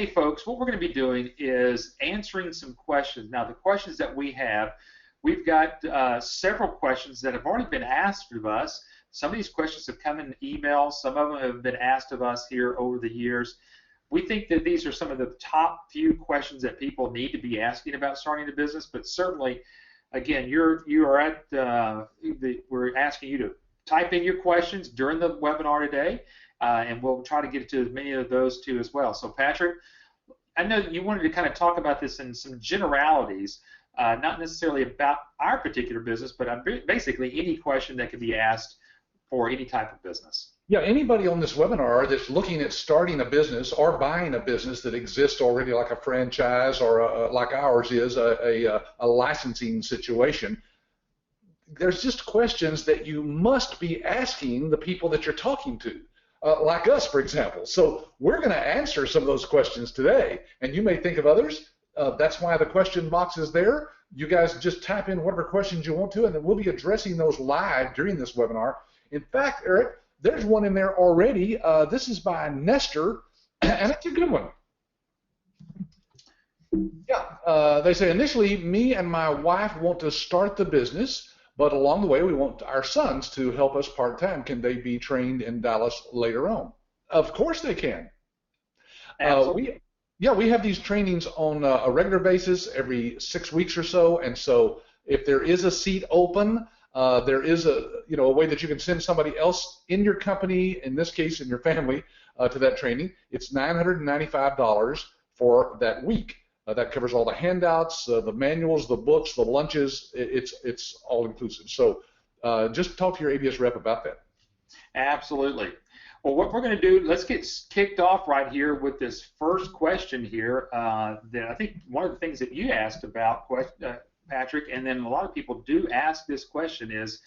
today, folks, what we're going to be doing is answering some questions. Now, the questions that we have, we've got several questions that have already been asked of us. Some of these questions have come in email. Some of them have been asked of us here over the years. We think that these are some of the top few questions that people need to be asking about starting a business, but certainly, again, we're asking you to type in your questions during the webinar today, and we'll try to get to as many of those too as well. So Patrick, I know you wanted to kind of talk about this in some generalities, not necessarily about our particular business, but basically any question that could be asked for any type of business. Yeah, anybody on this webinar that's looking at starting a business or buying a business that exists already, like a franchise or like ours is, a licensing situation, there's just questions that you must be asking the people that you're talking to, like us, for example. So we're going to answer some of those questions today, and you may think of others. That's why the question box is there. You guys just type in whatever questions you want to, and then we'll be addressing those live during this webinar. In fact, Eric, there's one in there already. This is by Nestor, and it's a good one. Yeah, they say, initially, me and my wife want to start the business, but along the way, we want our sons to help us part-time. Can they be trained in Dallas later on? Of course they can. We have these trainings on a regular basis every 6 weeks or so, and so if there is a seat open, there is a way that you can send somebody else in your company, in this case in your family, to that training. It's $995 for that week. That covers all the handouts, the manuals, the books, the lunches. It's all inclusive. So just talk to your ABS rep about that. Absolutely. Well, what we're going to do, let's get kicked off right here with this first question here. That I think one of the things that you asked about, Patrick, and then a lot of people do ask this question is,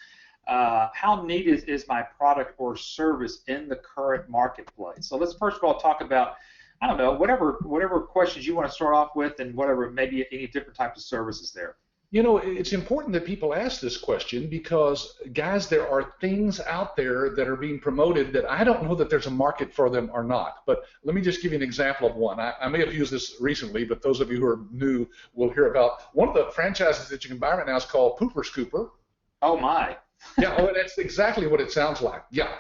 how neat is my product or service in the current marketplace? So let's first of all talk about, I don't know, whatever questions you want to start off with, and whatever, maybe any different types of services there. You know, it's important that people ask this question because, guys, there are things out there that are being promoted that I don't know that there's a market for them or not. But let me just give you an example of one. I may have used this recently, but those of you who are new will hear about one of the franchises that you can buy right now is called Pooper Scooper. Oh, my. Yeah, that's exactly what it sounds like. Yeah.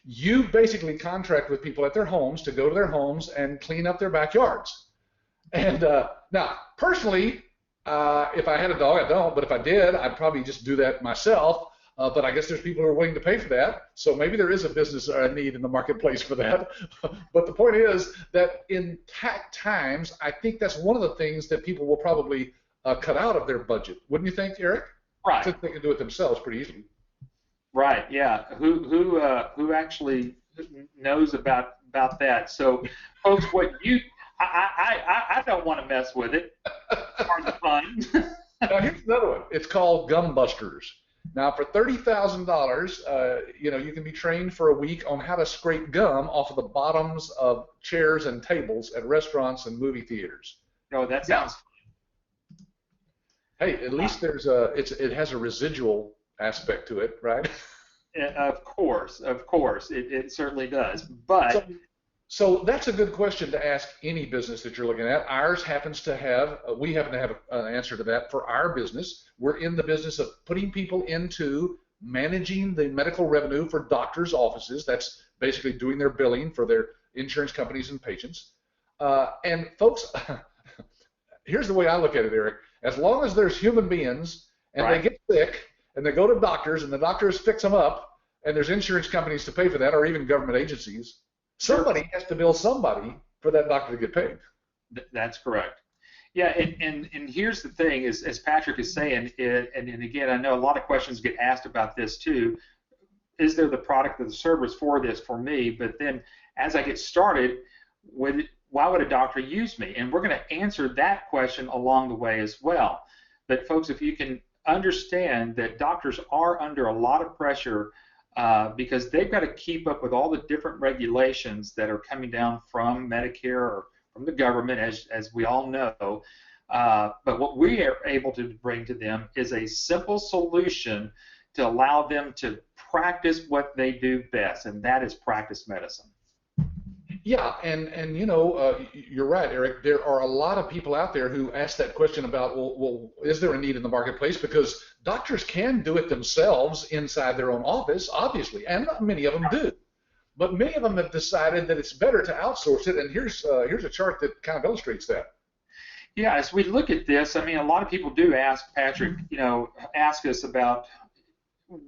You basically contract with people at their homes to go to their homes and clean up their backyards. And now, personally, if I had a dog, I don't, but if I did, I'd probably just do that myself. But I guess there's people who are willing to pay for that, so maybe there is a business need in the marketplace for that. But the point is that in tax times, I think that's one of the things that people will probably cut out of their budget. Wouldn't you think, Eric? Right. Since they can do it themselves pretty easily. Right. Yeah. Who actually knows about that? So, folks, I don't want to mess with it. Part of the fun. Now here's another one. It's called Gum Busters. Now for $30,000, you can be trained for a week on how to scrape gum off of the bottoms of chairs and tables at restaurants and movie theaters. No, that sounds fun. Hey, at least it has a residual aspect to it, right? Of course, it certainly does. But so that's a good question to ask any business that you're looking at. Ours happens to have, we happen to have an answer to that for our business. We're in the business of putting people into managing the medical revenue for doctors' offices. That's basically doing their billing for their insurance companies and patients. And folks, here's the way I look at it, Eric. As long as there's human beings and right. they get sick and they go to doctors and the doctors fix them up and there's insurance companies to pay for that, or even government agencies, somebody has to bill somebody for that doctor to get paid. That's correct. Yeah, and here's the thing, is, as Patrick is saying, and again, I know a lot of questions get asked about this too, is there the product or the service for this for me? But then as I get started, why would a doctor use me? And we're going to answer that question along the way as well. But folks, if you can understand that doctors are under a lot of pressure because they've got to keep up with all the different regulations that are coming down from Medicare or from the government, as we all know. But what we are able to bring to them is a simple solution to allow them to practice what they do best, and that is practice medicine. Yeah, and you're right, Eric. There are a lot of people out there who ask that question about, well, is there a need in the marketplace? Because doctors can do it themselves inside their own office, obviously, and many of them do. But many of them have decided that it's better to outsource it. And here's a chart that kind of illustrates that. Yeah, as we look at this, I mean, a lot of people do ask Patrick, ask us about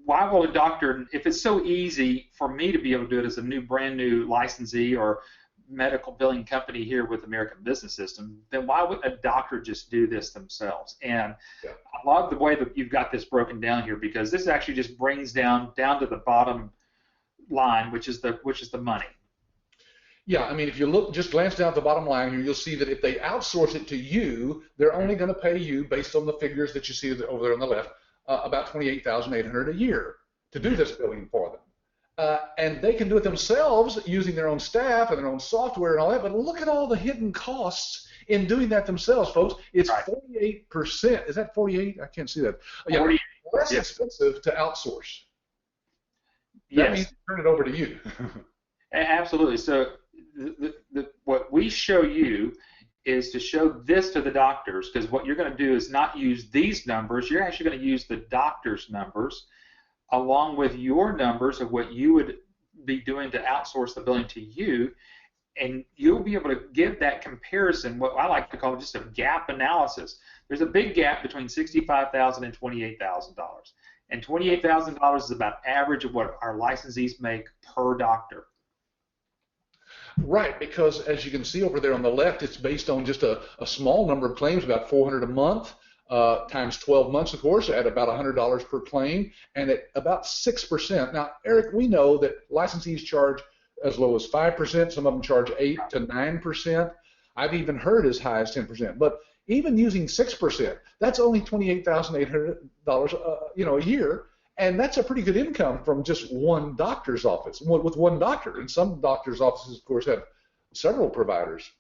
why will a doctor, if it's so easy for me to be able to do it as a brand new licensee or medical billing company here with American Business System, then why wouldn't a doctor just do this themselves? And Yeah. I love the way that you've got this broken down here, because this actually just brings down to the bottom line, which is the money. Yeah, I mean, if you just glance down at the bottom line here, you'll see that if they outsource it to you, they're only going to pay you, based on the figures that you see over there on the left, about $28,800 a year to do this billing for them. And they can do it themselves using their own staff and their own software and all that. But look at all the hidden costs in doing that themselves, folks. It's 48%. Is that 48? I can't see that. Yeah, less expensive to outsource. That means turn it over to you. Absolutely. So what we show you is to show this to the doctors, because what you're going to do is not use these numbers. You're actually going to use the doctor's numbers along with your numbers of what you would be doing to outsource the billing to you, and you'll be able to give that comparison, what I like to call just a gap analysis. There's a big gap between $65,000 and $28,000. And $28,000 is about average of what our licensees make per doctor. Right, because as you can see over there on the left, it's based on just a small number of claims, about $400 a month, times 12 months, of course, at about $100 per claim, and at about 6%. Now, Eric, we know that licensees charge as low as 5%. Some of them charge 8 to 9%. I've even heard as high as 10%. But even using 6%, that's only $28,800, a year. And that's a pretty good income from just one doctor's office, with one doctor. And some doctor's offices, of course, have several providers.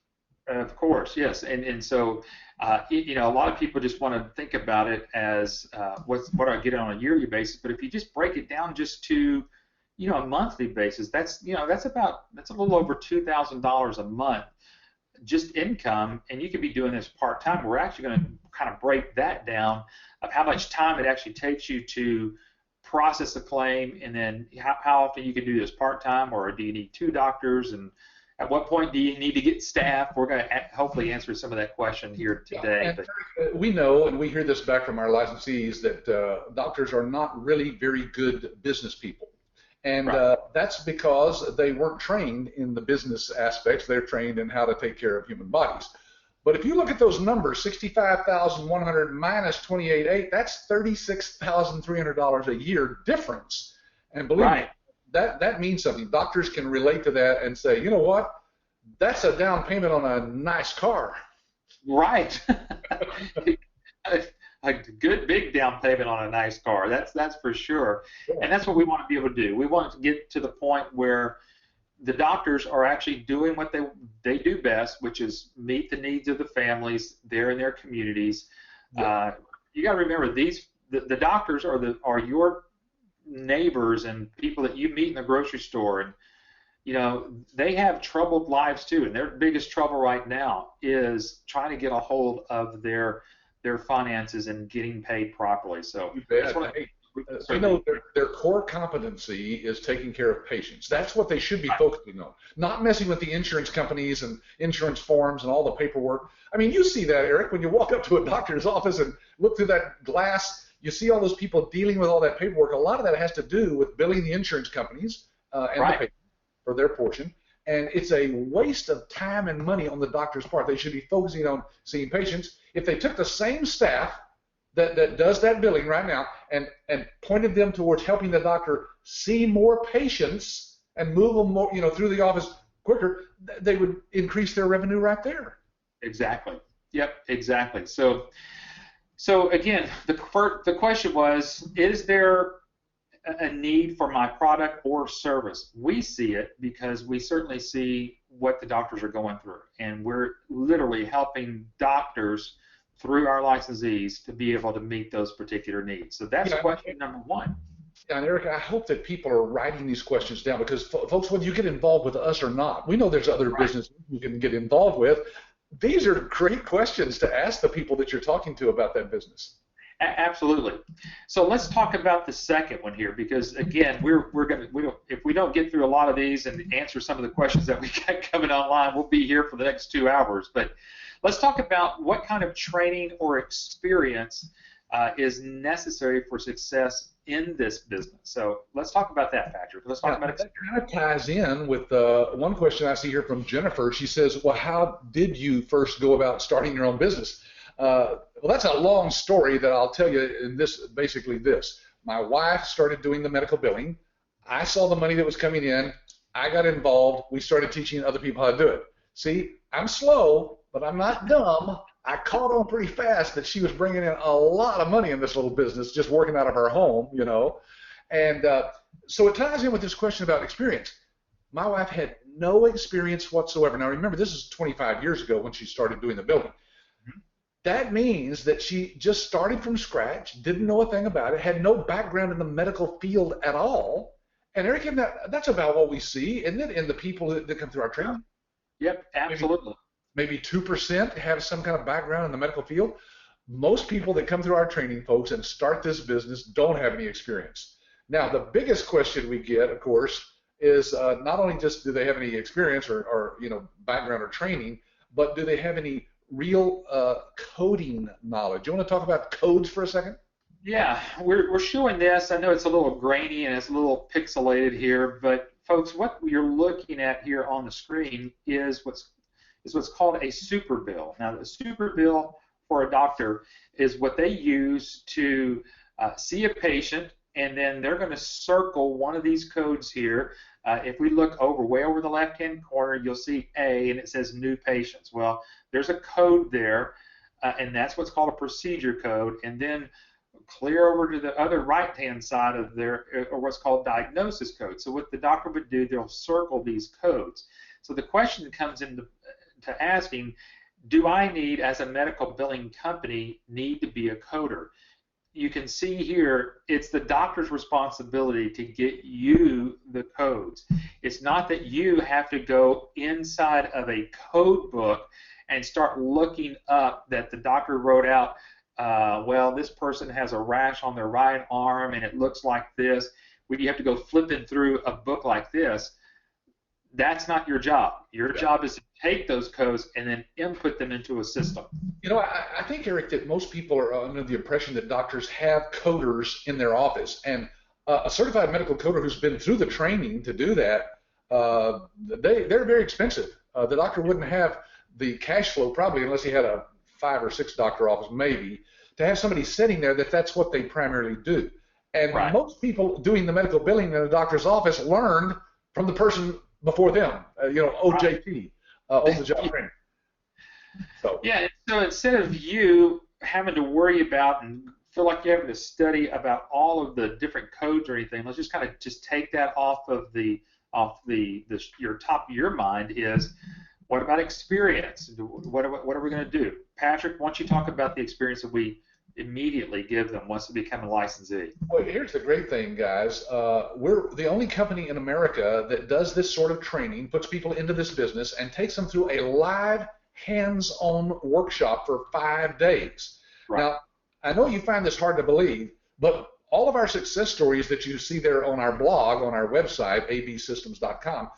Of course, yes. And so, a lot of people just want to think about it as what do I get on a yearly basis. But if you just break it down just to, a monthly basis, that's a little over $2,000 a month just income. And you could be doing this part-time. We're actually going to kind of break that down of how much time it actually takes you to process a claim, and then how often you can do this part-time, or do you need two doctors, and at what point do you need to get staff? We're going to hopefully answer some of that question here today. Yeah, we know, and we hear this back from our licensees, that doctors are not really very good business people. And that's because they weren't trained in the business aspects. They're trained in how to take care of human bodies. But if you look at those numbers, $65,100 minus $28,800, that's $36,300 a year difference. And believe me, that means something. Doctors can relate to that and say, you know what? That's a down payment on a nice car. Right. A good big down payment on a nice car. That's for sure. Yeah. And that's what we want to be able to do. We want to get to the point where the doctors are actually doing what they do best, which is meet the needs of the families there in their communities. Yeah. You got to remember, the doctors are your neighbors and people that you meet in the grocery store, and they have troubled lives too. And their biggest trouble right now is trying to get a hold of their finances and getting paid properly. So that's what we know their core competency is taking care of patients. That's what they should be focusing on, not messing with the insurance companies and insurance forms and all the paperwork. I mean, you see that, Eric, when you walk up to a doctor's office and look through that glass, you see all those people dealing with all that paperwork. A lot of that has to do with billing the insurance companies and the patient for their portion. And it's a waste of time and money on the doctor's part. They should be focusing on seeing patients. If they took the same staff that does that billing right now and pointed them towards helping the doctor see more patients and move them more, through the office quicker, they would increase their revenue right there. Exactly. Yep, exactly. So again, the question was, is there a need for my product or service? We see it because we certainly see what the doctors are going through, and we're literally helping doctors through our licensees to be able to meet those particular needs. So that's question number one. And Eric, I hope that people are writing these questions down because, folks, whether you get involved with us or not, we know there's other businesses you can get involved with. These are great questions to ask the people that you're talking to about that business. Absolutely. So let's talk about the second one here, because again, if we don't get through a lot of these and answer some of the questions that we got coming online, we'll be here for the next 2 hours. But let's talk about what kind of training or experience is necessary for success in this business. So let's talk about that, Patrick. Let's talk about that kind of ties in with one question I see here from Jennifer. She says, well, how did you first go about starting your own business? Well, that's a long story that I'll tell you in basically this. My wife started doing the medical billing. I saw the money that was coming in. I got involved. We started teaching other people how to do it. See, I'm slow, but I'm not dumb. I caught on pretty fast that she was bringing in a lot of money in this little business, just working out of her home, you know. And so it ties in with this question about experience. My wife had no experience whatsoever. Now, remember, this is 25 years ago when she started doing the billing. That means that she just started from scratch, didn't know a thing about it, had no background in the medical field at all. And Eric, that's about what we see, isn't it, in the people that come through our training? Yep, absolutely. Maybe 2% have some kind of background in the medical field. Most people that come through our training, folks, and start this business don't have any experience. Now, the biggest question we get, of course, is not only just do they have any experience or background or training, but do they have any real coding knowledge? You want to talk about codes for a second? Yeah, we're showing this. I know it's a little grainy and it's a little pixelated here, but folks, what you're looking at here on the screen is what's called a super bill. Now, the super bill for a doctor is what they use to see a patient, and then they're going to circle one of these codes here. If we look way over the left-hand corner, you'll see A, and it says new patients. Well, there's a code there, and that's what's called a procedure code. And then clear over to the other right-hand side of there, or what's called diagnosis code. So what the doctor would do, they'll circle these codes. So the question comes into asking, do I need, as a medical billing company, need to be a coder? You can see here, it's the doctor's responsibility to get you the codes. It's not that you have to go inside of a code book and start looking up that the doctor wrote out, well, this person has a rash on their right arm and it looks like this. You have to go flipping through a book like this. That's not your job. Your job is to take those codes and then input them into a system. You know, I think, Eric, that most people are under the impression that doctors have coders in their office. And a certified medical coder who's been through the training to do that, they're very expensive. The doctor wouldn't have the cash flow probably unless he had a 5 or 6 doctor office maybe to have somebody sitting there that's what they primarily do. And most people doing the medical billing in a doctor's office learned from the person before them, OJT, on the job training. So. Yeah, so instead of you having to worry about and feel like you're having to study about all of the different codes or anything, let's just kind of take that off of your top of your mind is, what about experience? What are we going to do? Patrick, why don't you talk about the experience that we immediately give them once they become a licensee? Well, here's the great thing, guys. We're the only company in America that does this sort of training, puts people into this business, and takes them through a live, hands-on workshop for 5 days. Right. Now, I know you find this hard to believe, but all of our success stories that you see there on our blog, on our website, absystems.com,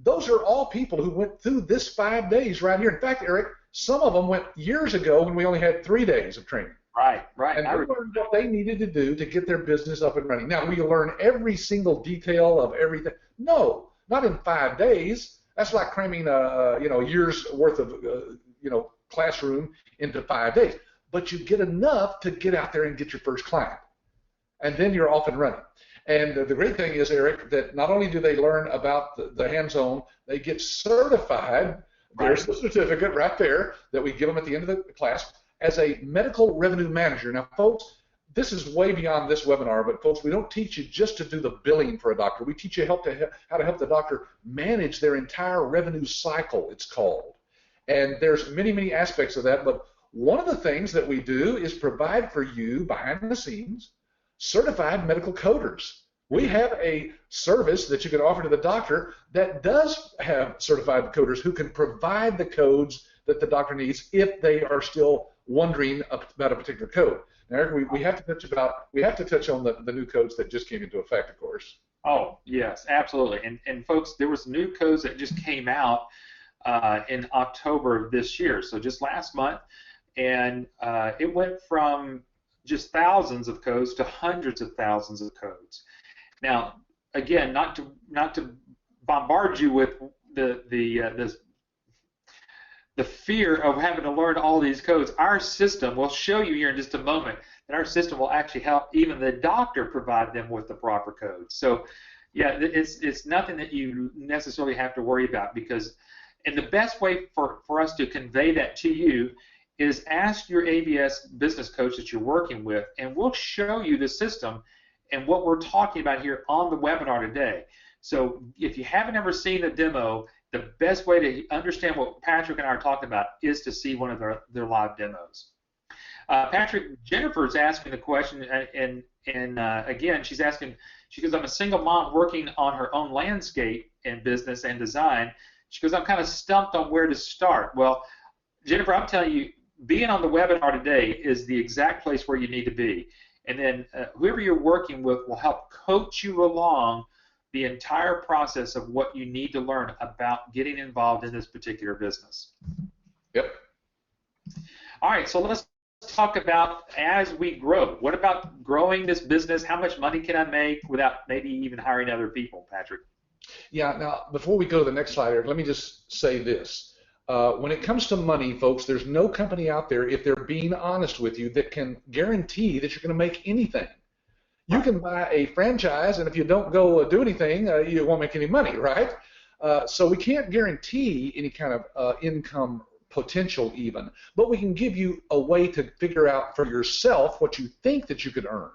those are all people who went through this 5 days right here. In fact, Eric, some of them went years ago when we only had 3 days of training. Right. And they learned what they needed to do to get their business up and running. Now, will you learn every single detail of everything? No, not in 5 days. That's like cramming a year's worth of classroom into 5 days. But you get enough to get out there and get your first client, and then you're off and running. And the great thing is, Eric, that not only do they learn about the hands-on, they get certified. There's the certificate right there that we give them at the end of the class as a medical revenue manager. Now, folks, this is way beyond this webinar, but folks, we don't teach you just to do the billing for a doctor. We teach you how to help the doctor manage their entire revenue cycle, it's called. And there's many, many aspects of that, but one of the things that we do is provide for you, behind the scenes, certified medical coders We have a service that you can offer to the doctor that does have certified coders who can provide the codes that the doctor needs if they are still wondering about a particular code. Now, Eric, we have to touch on the new codes that just came into effect, of course. Oh, yes, absolutely. And folks, there was new codes that just came out in October of this year, so just last month, and it went from just thousands of codes to hundreds of thousands of codes. Now, again, not to bombard you with the fear of having to learn all these codes. Our system will show you here in just a moment that our system will actually help even the doctor provide them with the proper codes. So, yeah, it's nothing that you necessarily have to worry about, because, and the best way for us to convey that to you is ask your ABS business coach that you're working with, and we'll show you the system and what we're talking about here on the webinar today. So if you haven't ever seen a demo, the best way to understand what Patrick and I are talking about is to see one of their live demos. Patrick, Jennifer's asking the question, and again, she's asking, she goes, I'm a single mom working on her own landscape and business and design. She goes, I'm kind of stumped on where to start. Well, Jennifer, I'm telling you, being on the webinar today is the exact place where you need to be. And then whoever you're working with will help coach you along the entire process of what you need to learn about getting involved in this particular business. Yep. All right, so let's talk about as we grow. What about growing this business? How much money can I make without maybe even hiring other people, Patrick? Yeah, now, before we go to the next slide, Eric, let me just say this. When it comes to money, folks, there's no company out there, if they're being honest with you, that can guarantee that you're going to make anything. You can buy a franchise, and if you don't go do anything, you won't make any money, right? So we can't guarantee any kind of income potential even, but we can give you a way to figure out for yourself what you think that you could earn.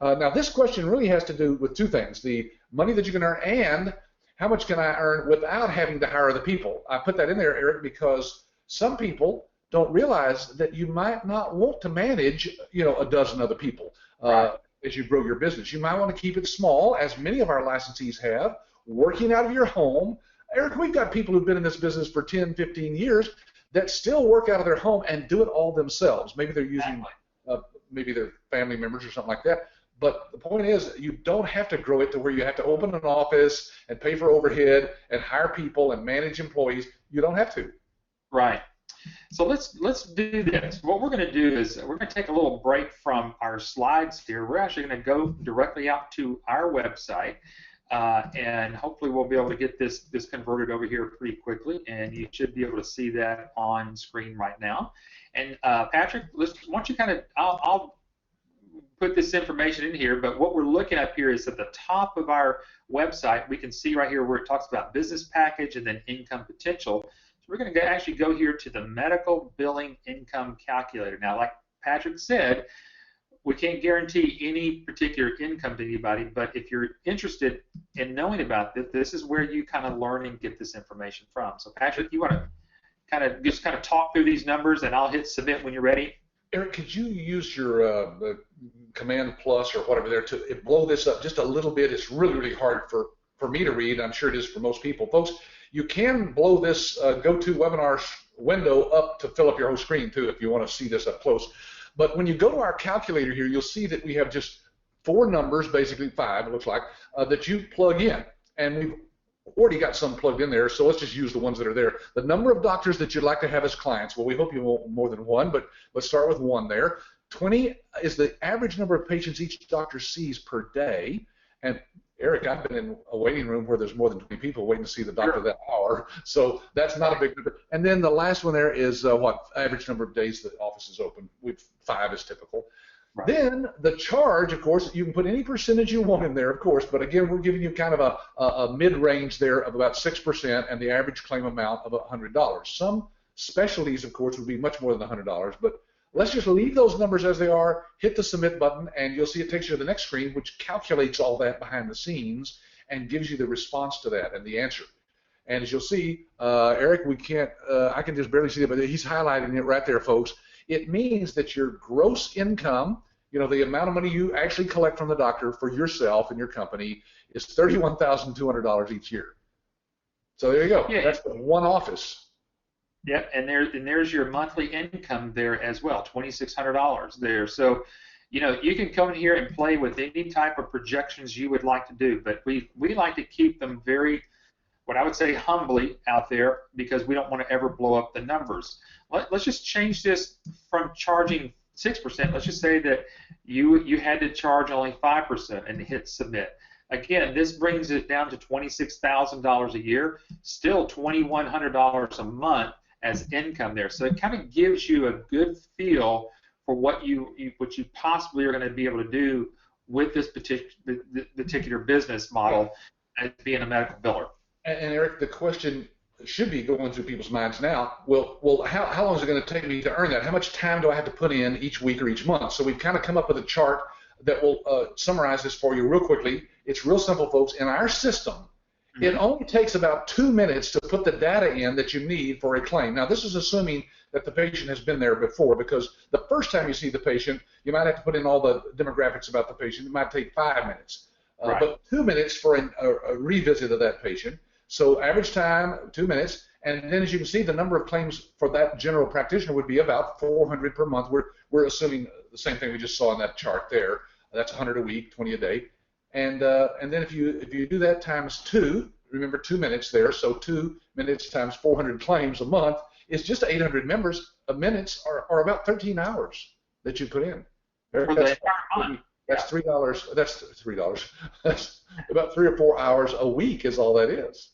Now, this question really has to do with two things: the money that you can earn and how much can I earn without having to hire the people. I put that in there, Eric, because some people don't realize that you might not want to manage, a dozen other people as you grow your business. You might want to keep it small, as many of our licensees have, working out of your home. Eric, we've got people who've been in this business for 10, 15 years that still work out of their home and do it all themselves. Maybe they're using, maybe their family members or something like that. But the point is, you don't have to grow it to where you have to open an office and pay for overhead and hire people and manage employees. You don't have to. Right. So let's do this. What we're going to do is we're going to take a little break from our slides here. We're actually going to go directly out to our website, and hopefully we'll be able to get this converted over here pretty quickly, and you should be able to see that on screen right now. And Patrick, why don't you kind of, I'll put this information in here, but what we're looking at here is at the top of our website, we can see right here where it talks about business package and then income potential. So we're going to actually go here to the medical billing income calculator. Now, like Patrick said, we can't guarantee any particular income to anybody, but if you're interested in knowing about this, this is where you kind of learn and get this information from. So Patrick, you want to kind of talk through these numbers, and I'll hit submit when you're ready. Eric, could you use your Command Plus or whatever there to blow this up just a little bit? It's really, really hard for me to read. I'm sure it is for most people. Folks, you can blow this GoToWebinar window up to fill up your whole screen, too, if you want to see this up close. But when you go to our calculator here, you'll see that we have just 4 numbers, basically 5, it looks like, that you plug in. And we've already got some plugged in there, so let's just use the ones that are there. The number of doctors that you'd like to have as clients, well, we hope you want more than one, but let's start with 1 there. 20 is the average number of patients each doctor sees per day. And Eric, I've been in a waiting room where there's more than 20 people waiting to see the doctor that hour, so that's not a big number. And then the last one there is average number of days the office is open. 5 is typical. Right. Then the charge, of course, you can put any percentage you want in there, of course, but again, we're giving you kind of a mid-range there of about 6% and the average claim amount of $100. Some specialties, of course, would be much more than $100, but let's just leave those numbers as they are, hit the submit button, and you'll see it takes you to the next screen, which calculates all that behind the scenes and gives you the response to that and the answer. And as you'll see, Eric, I can just barely see it, but he's highlighting it right there, folks. It means that your gross income You know, the amount of money you actually collect from the doctor for yourself and your company is $31,200 each year. So there you go. Yeah. That's one office. Yeah, and there's your monthly income there as well, $2,600 there. So, you know, you can come in here and play with any type of projections you would like to do, but we like to keep them very, what I would say, humbly out there, because we don't want to ever blow up the numbers. Let's just change this from charging 6%. Let's just say that you had to charge only 5% and hit submit. Again, this brings it down to $26,000 a year, still $2,100 a month as income there. So it kind of gives you a good feel for what you possibly are going to be able to do with this particular business model as being a medical biller. And Eric, the question should be going through people's minds now. Well, how long is it going to take me to earn that? How much time do I have to put in each week or each month? So we've kind of come up with a chart that will summarize this for you real quickly. It's real simple, folks. In our system, it only takes about 2 minutes to put the data in that you need for a claim. Now, this is assuming that the patient has been there before, because the first time you see the patient, you might have to put in all the demographics about the patient. It might take 5 minutes. Right. But 2 minutes for a revisit of that patient. So average time, 2 minutes. And then, as you can see, the number of claims for that general practitioner would be about 400 per month. We're assuming the same thing we just saw in that chart there. That's 100 a week, 20 a day. And then if you do that times 2, remember 2 minutes there, so 2 minutes times 400 claims a month is just 800 minutes are about 13 hours that you put in. For the entire month. That's $3. That's $3. That's about 3 or 4 hours a week is all that is.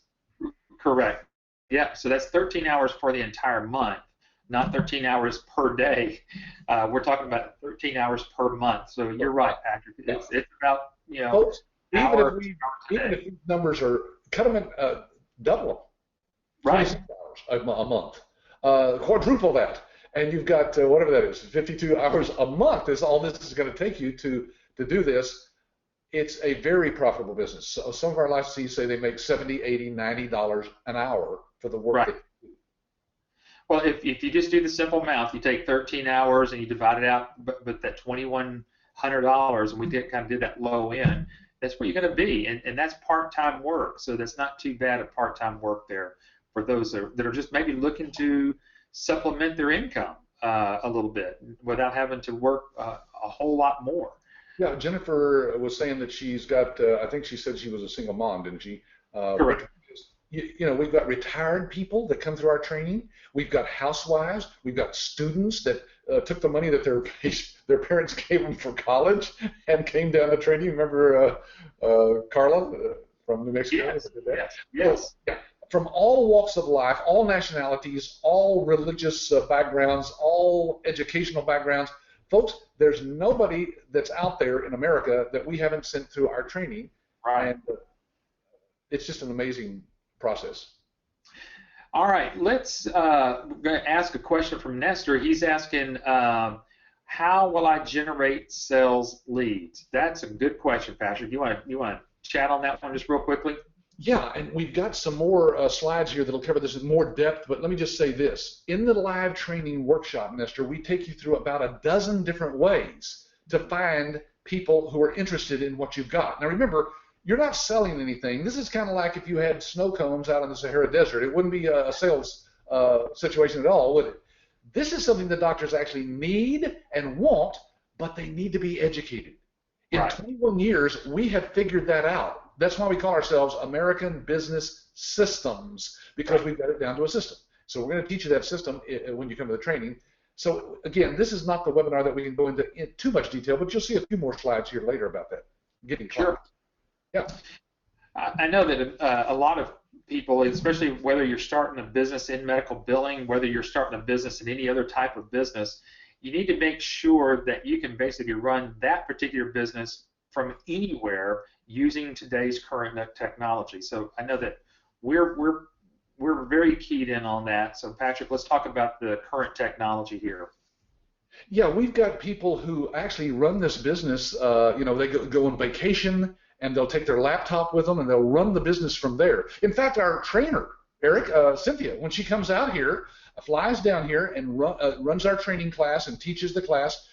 Correct. Yeah. So that's 13 hours for the entire month, not 13 hours per day. We're talking about 13 hours per month. So you're right, Patrick. It's about, you know, folks, even if these numbers are, cut them in, double them. Right. 26 hours a month. Quadruple that. And you've got, whatever that is, 52 hours a month is all this is going to take you to do this. It's a very profitable business. So some of our licensees say they make $70, $80, $90 an hour for the work right. that they do. Well, if you just do the simple math, you take 13 hours and you divide it out, but that $2,100, and we kind of did that low end, that's where you're going to be, and that's part-time work. So that's not too bad of part-time work there for those that are just maybe looking to supplement their income a little bit without having to work a whole lot more. Yeah, Jennifer was saying that she's got, I think she said she was a single mom, didn't she? Correct. You know, we've got retired people that come through our training. We've got housewives. We've got students that took the money that their parents gave them for college and came down to training. Remember Carla from New Mexico? Yes. Yes. Yeah. From all walks of life, all nationalities, all religious backgrounds, all educational backgrounds. Folks, there's nobody that's out there in America that we haven't sent through our training. Right. And it's just an amazing process. All right, we're going to ask a question from Nestor. He's asking, how will I generate sales leads? That's a good question, Patrick. You want to chat on that one just real quickly? Yeah, and we've got some more slides here that'll cover this in more depth, but let me just say this. In the live training workshop, Nestor, we take you through about a dozen different ways to find people who are interested in what you've got. Now remember, you're not selling anything. This is kind of like if you had snow cones out in the Sahara Desert. It wouldn't be a sales situation at all, would it? This is something that doctors actually need and want, but they need to be educated. In 21 years, we have figured that out. That's why we call ourselves American Business Systems, because we've got it down to a system. So we're going to teach you that system when you come to the training. So again, this is not the webinar that we can go into in too much detail, but you'll see a few more slides here later about that. Getting sure. Yeah. I know that a lot of people, especially whether you're starting a business in medical billing, whether you're starting a business in any other type of business, you need to make sure that you can basically run that particular business from anywhere using today's current technology. So I know that we're very keyed in on that. So Patrick, let's talk about the current technology here. Yeah, we've got people who actually run this business. You know, they go on vacation and they'll take their laptop with them and they'll run the business from there. In fact, our trainer, Eric, Cynthia, when she comes out here, flies down here and runs our training class and teaches the class.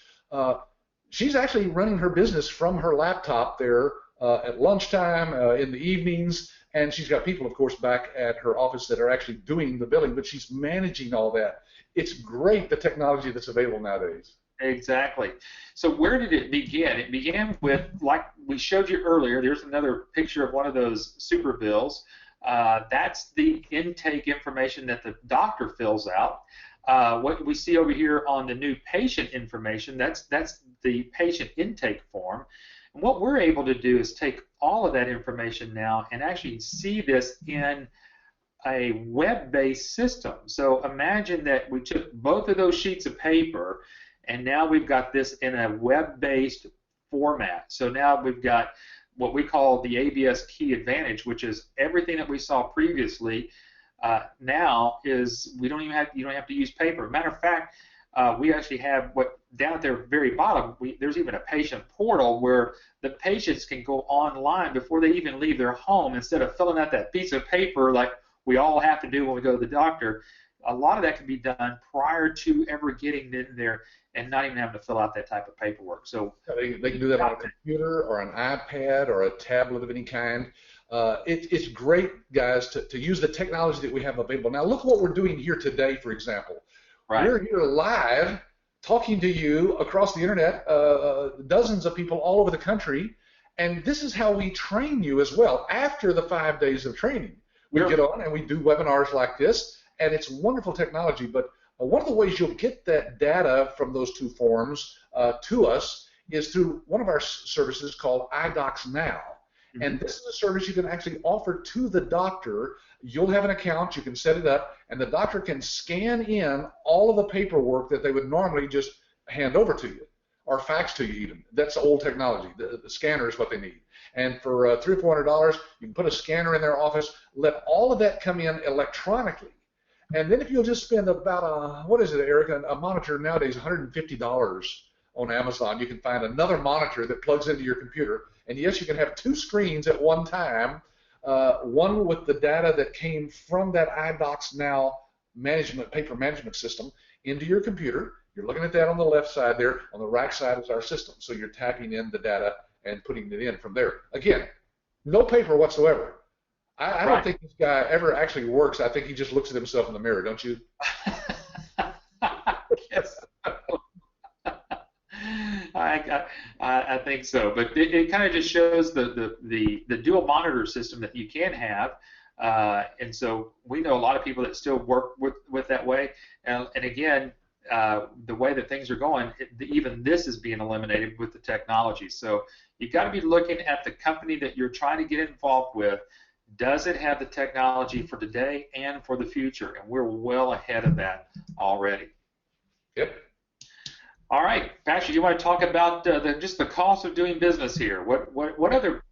she's actually running her business from her laptop there at lunchtime, in the evenings, and she's got people, of course, back at her office that are actually doing the billing, but she's managing all that. It's great, the technology that's available nowadays. Exactly. So where did it begin? It began with, like we showed you earlier, there's another picture of one of those super bills. That's the intake information that the doctor fills out. What we see over here on the new patient information, that's the patient intake form. And what we're able to do is take all of that information now and actually see this in a web-based system. So imagine that we took both of those sheets of paper and now we've got this in a web-based format. So now we've got what we call the ABS Key Advantage, which is everything that we saw previously. Now is you don't have to use paper. Matter of fact, we actually have what down at the very bottom. There's even a patient portal where the patients can go online before they even leave their home. Instead of filling out that piece of paper like we all have to do when we go to the doctor, a lot of that can be done prior to ever getting in there and not even having to fill out that type of paperwork. So they can do that on a computer or an iPad or a tablet of any kind. It's great, guys, to use the technology that we have available. Now, look what we're doing here today, for example. Right. We're here live talking to you across the internet, dozens of people all over the country, and this is how we train you as well. After the 5 days of training, we get on and we do webinars like this, and it's wonderful technology. But one of the ways you'll get that data from those two forms to us is through one of our services called iDocs Now. And this is a service you can actually offer to the doctor. You'll have an account, you can set it up, and the doctor can scan in all of the paperwork that they would normally just hand over to you, or fax to you even. That's old technology. The scanner is what they need. And for $300 or $400, you can put a scanner in their office, let all of that come in electronically. And then if you'll just spend about, what is it, Eric, a monitor nowadays, $150 on Amazon, you can find another monitor that plugs into your computer. And yes, you can have two screens at one time, one with the data that came from that iDocs Now paper management system into your computer. You're looking at that on the left side there. On the right side is our system. So you're tapping in the data and putting it in from there. Again, no paper whatsoever. I don't think this guy ever actually works. I think he just looks at himself in the mirror, don't you? Yes. I think so, but it kind of just shows the dual monitor system that you can have, and so we know a lot of people that still work with that way, and again, the way that things are going, even this is being eliminated with the technology. So you've got to be looking at the company that you're trying to get involved with. Does it have the technology for today and for the future? And we're well ahead of that already. Yep. All right, Patrick, you want to talk about just the cost of doing business here? What other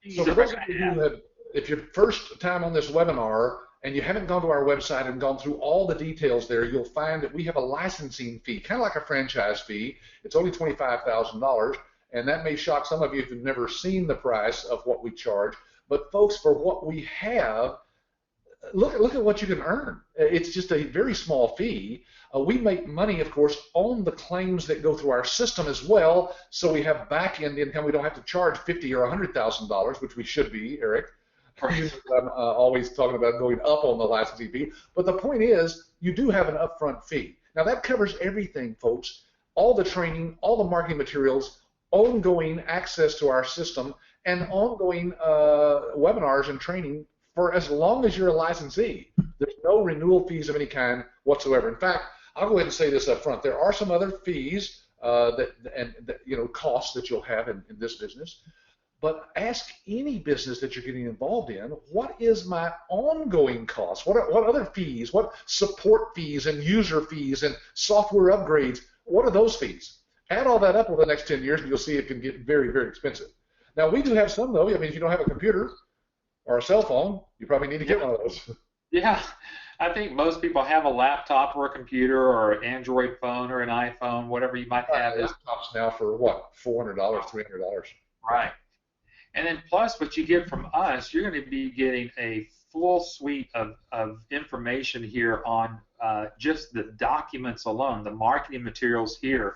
fees are we going to have? If your first time on this webinar and you haven't gone to our website and gone through all the details there, you'll find that we have a licensing fee, kind of like a franchise fee. It's only $25,000, and that may shock some of you if you've never seen the price of what we charge. But folks, for what we have, look at what you can earn. It's just a very small fee. We make money, of course, on the claims that go through our system as well, so we have back-end income. We don't have to charge $50,000 or $100,000, which we should be, Eric. I'm always talking about going up on the licensing fee. But the point is, you do have an upfront fee. Now, that covers everything, folks, all the training, all the marketing materials, ongoing access to our system, and ongoing webinars and training for as long as you're a licensee. There's no renewal fees of any kind whatsoever. In fact, I'll go ahead and say this up front. There are some other fees costs that you'll have in this business. But ask any business that you're getting involved in, what is my ongoing cost? What other fees? What support fees and user fees and software upgrades? What are those fees? Add all that up over the next 10 years and you'll see it can get very, very expensive. Now, we do have some, though. I mean, if you don't have a computer or a cell phone, you probably need to get one of those. Yeah, I think most people have a laptop or a computer or an Android phone or an iPhone, whatever you might have. Laptops now for what, $400, $300? Right. And then plus what you get from us, you're going to be getting a full suite of information here on just the documents alone, the marketing materials here.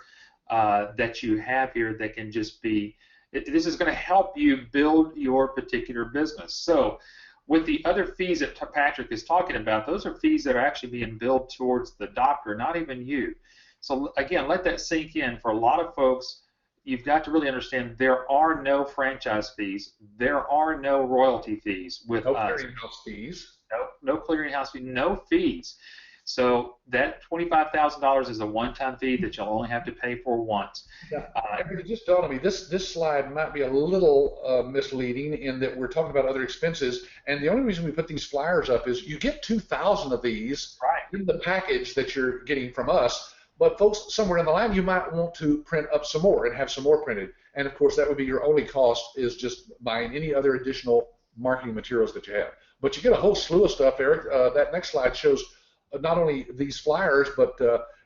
that you have here that can just be, this is going to help you build your particular business. So with the other fees that Patrick is talking about, those are fees that are actually being billed towards the doctor, not even you. So again, let that sink in. For a lot of folks, you've got to really understand there are no franchise fees. There are no royalty fees with no us. clearinghouse fees. No clearinghouse fee, no fees. So that $25,000 is a one-time fee that you'll only have to pay for once. Yeah. It just dawned on me, this slide might be a little misleading in that we're talking about other expenses, and the only reason we put these flyers up is you get 2,000 of these in the package that you're getting from us, but folks, somewhere in the line, you might want to print up some more and have some more printed, and of course that would be your only cost is just buying any other additional marketing materials that you have. But you get a whole slew of stuff, Eric. That next slide shows not only these flyers, but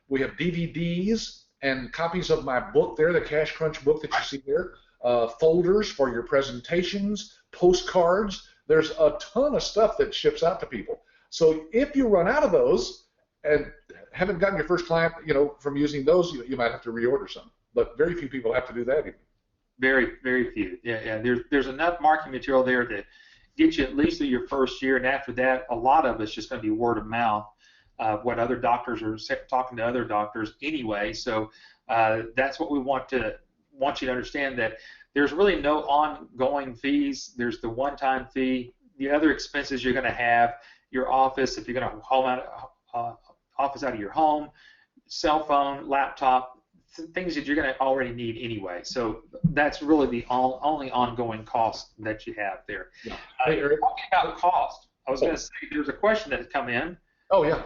we have DVDs and copies of my book there, the Cash Crunch book that you see there, folders for your presentations, postcards. There's a ton of stuff that ships out to people. So if you run out of those and haven't gotten your first client, from using those, you might have to reorder some. But very few people have to do that even. Very, very few. Yeah. There's enough marketing material there to get you at least through your first year, and after that, a lot of it's just going to be word of mouth. What other doctors are talking to other doctors anyway. So that's what we want you to understand, that there's really no ongoing fees. There's the one-time fee. The other expenses you're going to have, your office, if you're going to haul out office out of your home, cell phone, laptop, things that you're going to already need anyway. So that's really the only ongoing cost that you have there. Yeah. Hey, Eric. Talking about cost, I was going to say there's a question that has come in. Oh, yeah.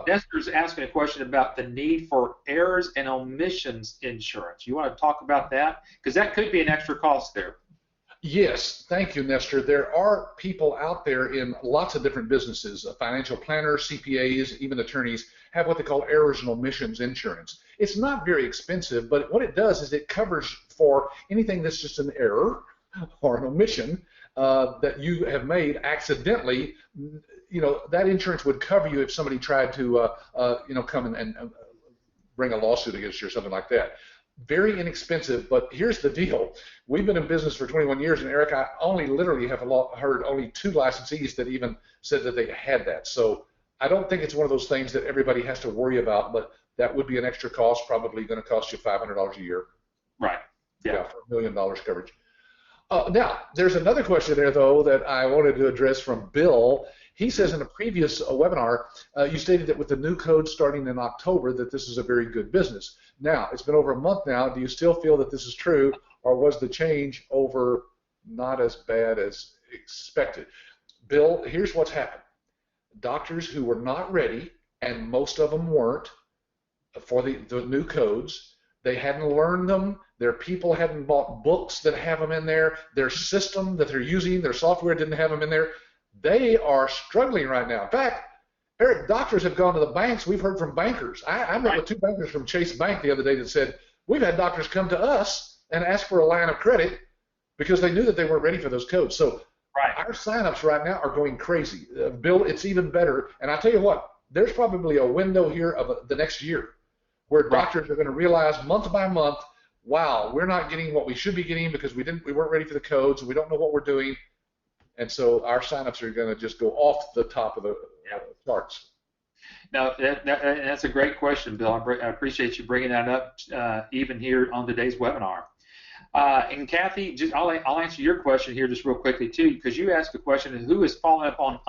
Nestor's asking a question about the need for errors and omissions insurance. You want to talk about that? Because that could be an extra cost there. Yes, thank you, Nestor. There are people out there in lots of different businesses, financial planners, CPAs, even attorneys, have what they call errors and omissions insurance. It's not very expensive, but what it does is it covers for anything that's just an error or an omission that you have made accidentally. That insurance would cover you if somebody tried to, come and bring a lawsuit against you or something like that. Very inexpensive, but here's the deal. We've been in business for 21 years, and Eric, I literally have heard only 2 licensees that even said that they had that. So I don't think it's one of those things that everybody has to worry about, but that would be an extra cost, probably going to cost you $500 a year. Right. Yeah. For $1 million coverage. Now, there's another question there, though, that I wanted to address from Bill. He says in a previous webinar, you stated that with the new code starting in October that this is a very good business. Now, it's been over a month now. Do you still feel that this is true, or was the change over not as bad as expected? Bill, here's what's happened. Doctors who were not ready, and most of them weren't, for the new codes, they hadn't learned them. Their people hadn't bought books that have them in there. Their system that they're using, their software didn't have them in there. They are struggling right now. In fact, Eric, doctors have gone to the banks. We've heard from bankers. I met with 2 bankers from Chase Bank the other day that said, we've had doctors come to us and ask for a line of credit because they knew that they weren't ready for those codes. So our signups right now are going crazy. Bill, it's even better. And I tell you what, there's probably a window here of the next year where doctors are going to realize month by month, wow, we're not getting what we should be getting because we weren't ready for the codes. We don't know what we're doing. And so our signups are going to just go off the top of the charts. Now, that's a great question, Bill. I appreciate you bringing that up even here on today's webinar. And Kathy, I'll answer your question here just real quickly too, because you asked a question: who is following up on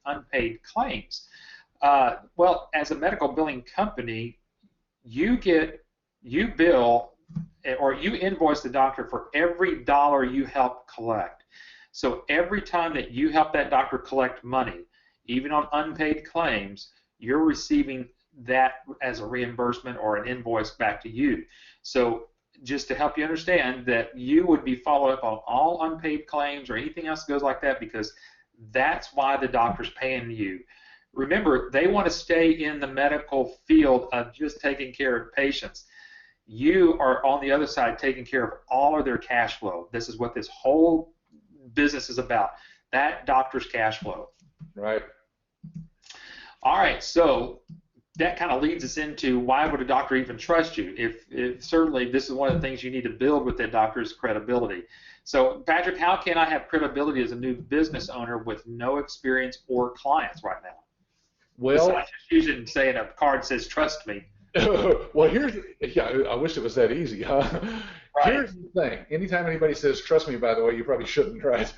unpaid claims? Well, as a medical billing company, you bill or you invoice the doctor for every dollar you help collect. So every time that you help that doctor collect money, even on unpaid claims, you're receiving that as a reimbursement or an invoice back to you. So just to help you understand that you would be following up on all unpaid claims or anything else that goes like that, because that's why the doctor's paying you. Remember, they want to stay in the medical field of just taking care of patients. You are on the other side taking care of all of their cash flow. This is what this whole business is about, that doctor's cash flow. Right. All right, so that kind of leads us into why would a doctor even trust you? If certainly this is one of the things you need to build with that doctor's credibility. So, Patrick, how can I have credibility as a new business owner with no experience or clients right now? Well, besides just using saying a card says "trust me." well, I wish it was that easy, huh? Right. Here's the thing. Anytime anybody says "trust me," by the way, you probably shouldn't, right?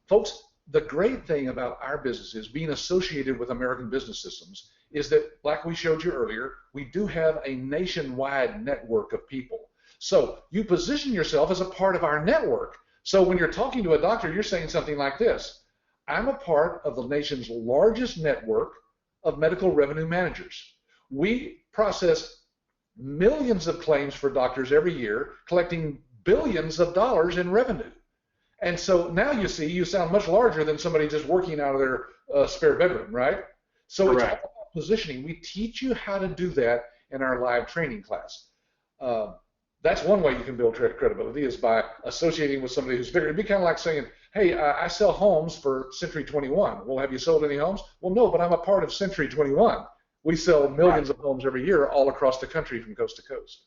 Folks, the great thing about our business is being associated with American Business Systems is that, like we showed you earlier, we do have a nationwide network of people. So you position yourself as a part of our network. So when you're talking to a doctor, you're saying something like this: I'm a part of the nation's largest network of medical revenue managers. We process millions of claims for doctors every year, collecting billions of dollars in revenue. And so now you see, you sound much larger than somebody just working out of their spare bedroom, right? So Correct. It's all about positioning. We teach you how to do that in our live training class. That's one way you can build credibility, is by associating with somebody who's bigger. It'd be kind of like saying, hey, I sell homes for Century 21. Well, have you sold any homes? Well, no, but I'm a part of Century 21. We sell millions of homes every year all across the country from coast to coast.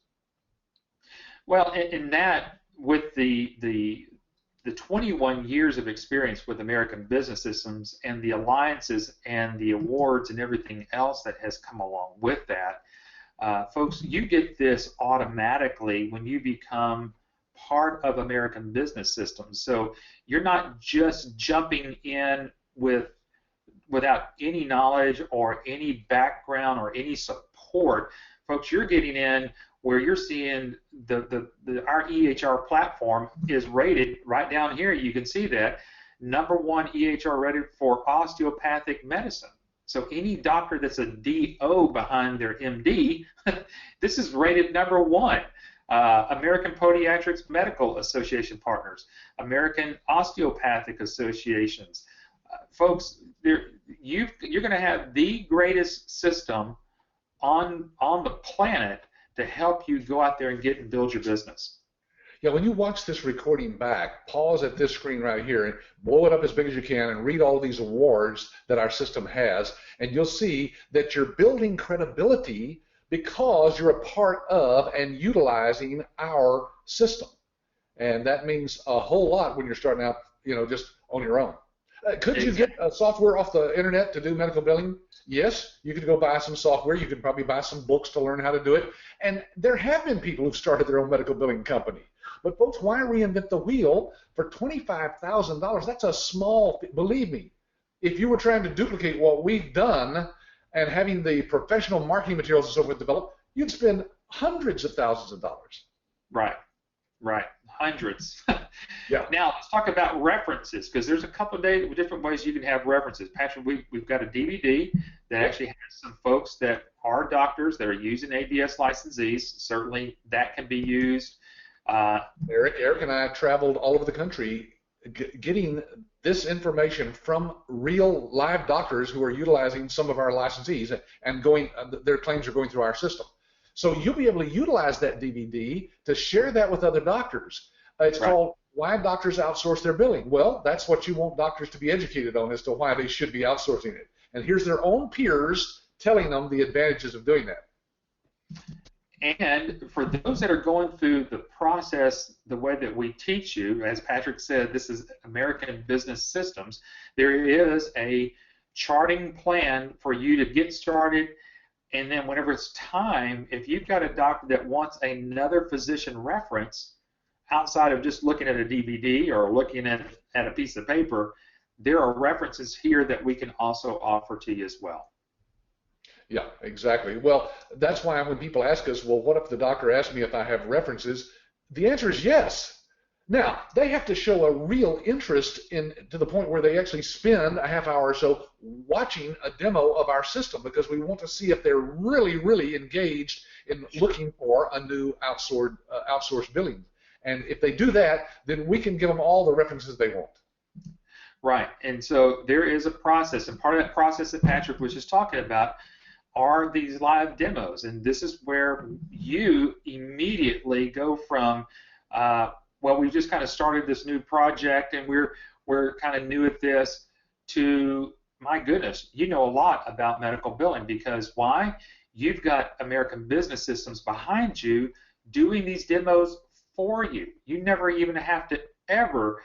Well, in that, with the 21 years of experience with American Business Systems and the alliances and the awards and everything else that has come along with that, folks, you get this automatically when you become part of American Business Systems. So you're not just jumping in without any knowledge or any background or any support. Folks, you're getting in where you're seeing our EHR platform is rated right down here. You can see that #1 EHR rated for osteopathic medicine. So any doctor that's a DO behind their MD, this is rated #1. American Podiatrics Medical Association partners, American Osteopathic Associations. Folks, you're going to have the greatest system on the planet to help you go out there and get and build your business. Yeah, when you watch this recording back, pause at this screen right here and blow it up as big as you can and read all these awards that our system has, and you'll see that you're building credibility because you're a part of and utilizing our system. And that means a whole lot when you're starting out, just on your own. Could you get software off the internet to do medical billing? Yes, you could go buy some software. You could probably buy some books to learn how to do it. And there have been people who've started their own medical billing company. But folks, why reinvent the wheel for $25,000? That's a small, believe me, if you were trying to duplicate what we've done and having the professional marketing materials and so forth developed, you'd spend hundreds of thousands of dollars. Right. Hundreds. Yeah. Now, let's talk about references, because there's a couple of different ways you can have references. Patrick, we've got a DVD that actually has some folks that are doctors that are using ABS licensees. Certainly that can be used. Eric and I traveled all over the country getting this information from real live doctors who are utilizing some of our licensees and their claims are going through our system. So you'll be able to utilize that DVD to share that with other doctors. It's called Why Doctors Outsource Their Billing. Well, that's what you want doctors to be educated on as to why they should be outsourcing it. And here's their own peers telling them the advantages of doing that. And for those that are going through the process the way that we teach you, as Patrick said, this is American Business Systems, there is a charting plan for you to get started. And then whenever it's time, if you've got a doctor that wants another physician reference outside of just looking at a DVD or looking at a piece of paper, there are references here that we can also offer to you as well. Yeah, exactly. Well, that's why when people ask us, well, what if the doctor asks me if I have references? The answer is yes. Now, they have to show a real interest to the point where they actually spend a half hour or so watching a demo of our system, because we want to see if they're really, really engaged in looking for a new outsourced billing. And if they do that, then we can give them all the references they want. Right. And so there is a process, and part of that process that Patrick was just talking about are these live demos. And this is where you immediately go from well, we just kind of started this new project and we're kind of new at this, to my goodness, you know a lot about medical billing, because why? You've got American Business Systems behind you doing these demos for you. You never even have to ever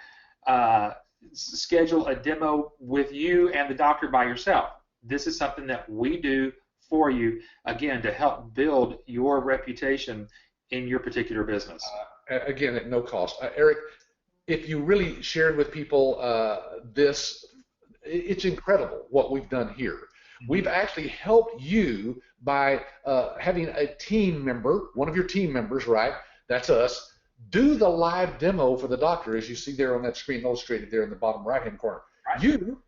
schedule a demo with you and the doctor by yourself. This is something that we do for you, again, to help build your reputation in your particular business. Again, at no cost. Eric, if you really shared with people this, it's incredible what we've done here. We've actually helped you by having a team member, one of your team members, right? That's us, do the live demo for the doctor, as you see there on that screen illustrated there in the bottom right-hand corner. Right. You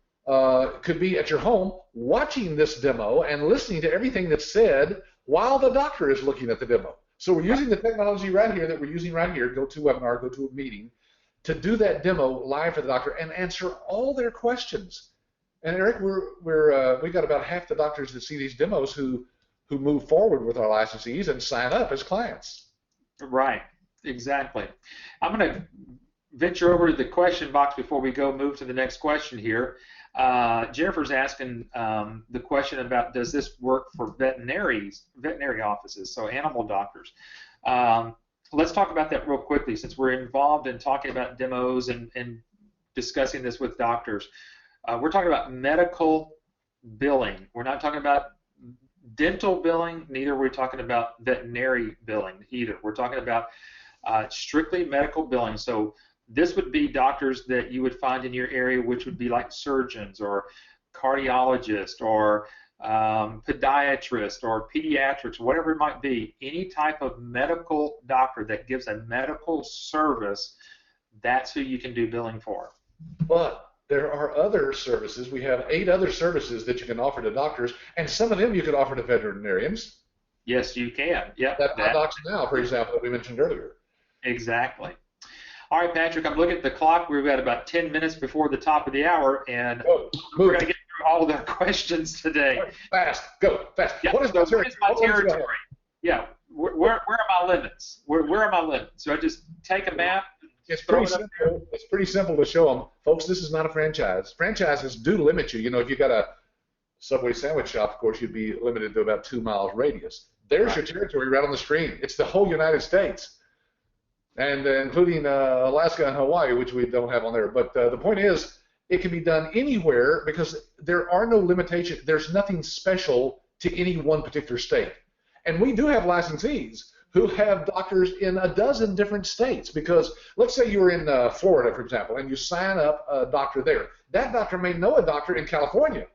could be at your home watching this demo and listening to everything that's said while the doctor is looking at the demo. So we're using the technology right here that we're using right here, GoToWebinar, GoToMeeting, to do that demo live for the doctor and answer all their questions. And Eric, we got about half the doctors that see these demos who move forward with our licensees and sign up as clients. Right, exactly. I'm going to venture over to the question box before we move to the next question here. Jennifer's asking the question about, does this work for veterinary offices, so animal doctors? Let's talk about that real quickly, since we're involved in talking about demos and discussing this with doctors. We're talking about medical billing. We're not talking about dental billing, neither are we talking about veterinary billing either. We're talking about strictly medical billing. So this would be doctors that you would find in your area, which would be like surgeons or cardiologists or podiatrists or pediatrics, whatever it might be. Any type of medical doctor that gives a medical service, that's who you can do billing for. But there are other services. We have 8 other services that you can offer to doctors, and some of them you could offer to veterinarians. Yes, you can. Yep. That Docs Now, for example, that we mentioned earlier. Exactly. All right, Patrick, I'm looking at the clock. We've got about 10 minutes before the top of the hour, and we're going to get through all of their questions today. Fast. Go. Fast. Yeah. What is my territory? Yeah. Where are my limits? Where are my limits? So I just take a map. It's pretty simple. It's pretty simple to show them, folks. This is not a franchise. Franchises do limit you. You know, if you got a Subway sandwich shop, of course, you'd be limited to about 2 miles radius. There's your territory right on the screen. It's the whole United States, and including Alaska and Hawaii, which we don't have on there. But the point is, it can be done anywhere because there are no limitations. There's nothing special to any one particular state. And we do have licensees who have doctors in a dozen different states, because let's say you're in Florida, for example, and you sign up a doctor there. That doctor may know a doctor in California.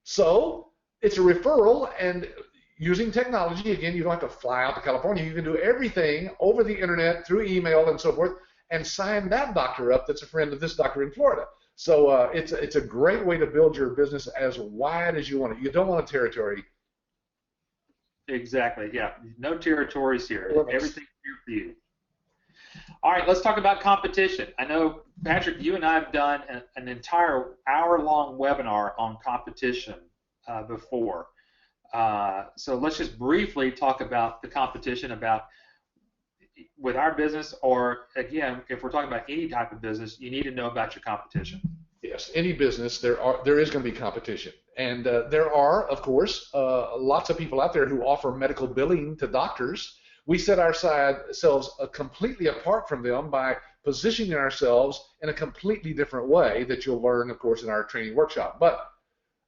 So it's a referral, and using technology, again, you don't have to fly out to California. You can do everything over the internet, through email and so forth, and sign that doctor up that's a friend of this doctor in Florida. So it's a great way to build your business as wide as you want it. You don't want a territory. Exactly, yeah. No territories here. Everything's here for you. All right, let's talk about competition. I know, Patrick, you and I have done an entire hour-long webinar on competition before. So let's just briefly talk about the competition with our business, or again, if we're talking about any type of business, you need to know about your competition. Yes, any business, there is going to be competition. And there are, of course, lots of people out there who offer medical billing to doctors. We set ourselves completely apart from them by positioning ourselves in a completely different way that you'll learn, of course, in our training workshop. But